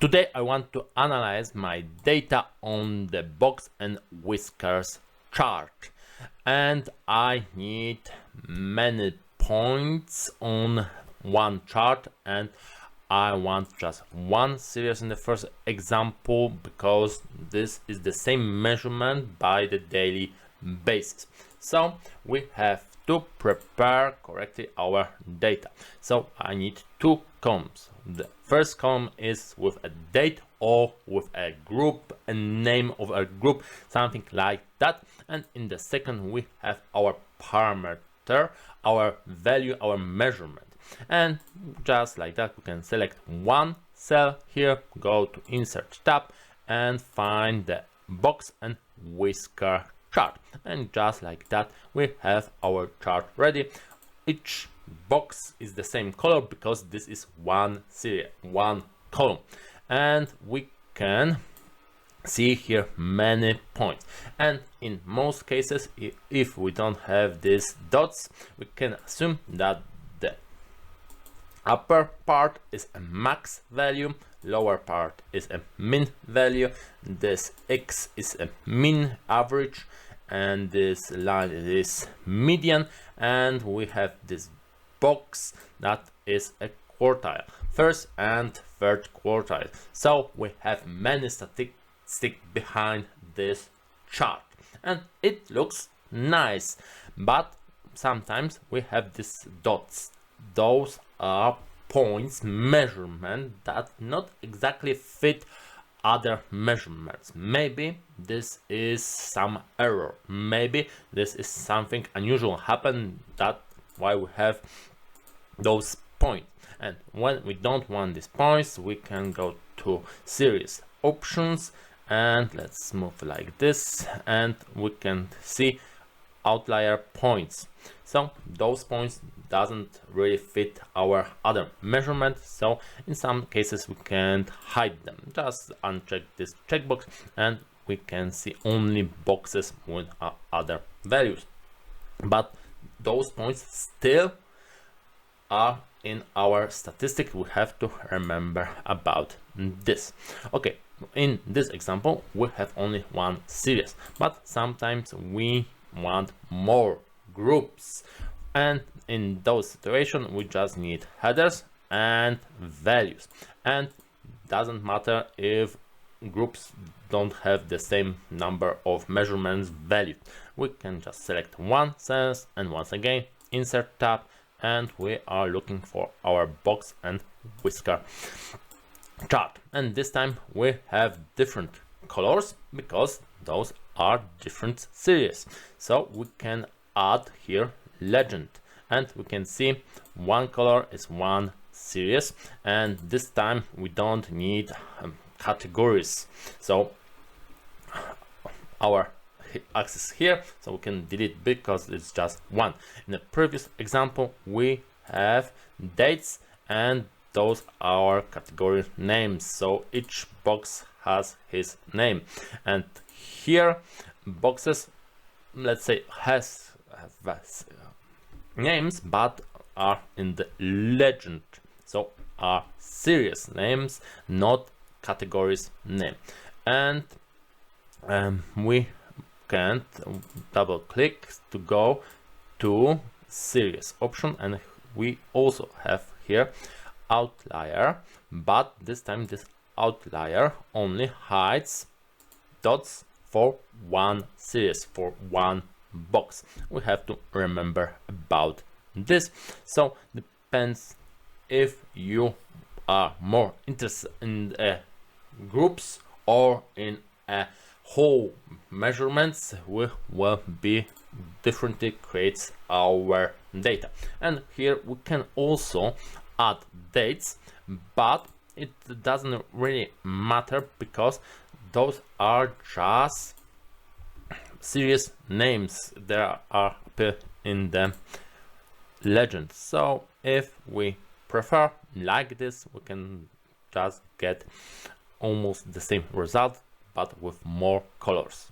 Today I want to analyze my data on the box and whiskers chart, and I need many points on one chart, and I want just one series in the first example because this is the same measurement by the daily basis. So we have to prepare correctly our data. So I need two columns. The first column is with a date or with a group, a name of a group, something like that. And in the second we have our parameter, our value, our measurement. And just like that we can select one cell here, go to Insert tab and find the box and whisker chart, and just like that we have our chart ready. Each box is the same color because this is one series, one column, and we can see here many points. And in most cases, if we don't have these dots, we can assume that the upper part is a max value, lower part is a min value, this X is a mean average, and this line is median, and we have this box that is a quartile, first and third quartile. So we have many statistics behind this chart and it looks nice, but sometimes we have these dots. Those are points, measurement that not exactly fit other measurements. Maybe this is some error, maybe this is something unusual happen, that's why we have those points. And when we don't want these points, we can go to series options, and let's move like this, and we can see outlier points. So those points doesn't really fit our other measurement, so in some cases we can't hide them. Just uncheck this checkbox and we can see only boxes with other values, but those points still are in our statistic. We have to remember about this. Okay, in this example we have only one series, but sometimes we want more groups, and in those situations we just need headers and values, and doesn't matter if groups don't have the same number of measurements valued. We can just select one cell and once again Insert tab, and we are looking for our box and whisker chart, and this time we have different colors because those are different series. So we can add here legend, and we can see one color is one series, and this time we don't need categories. So our axis here, so we can delete because it's just one. In the previous example we have dates, and those are category names, so each box has his name. And here boxes, let's say, have names but are in the legend, so are series names, not categories name. And we can double click to go to series option, and we also have here outlier, but this time this outlier only hides dots for one series, for one box. We have to remember about this. So depends if you are more interested in groups or in whole measurements, we will be differently creates our data. And here we can also add dates, but it doesn't really matter because those are just series names that are appear in the legend. So if we prefer like this, we can just get almost the same result but with more colors.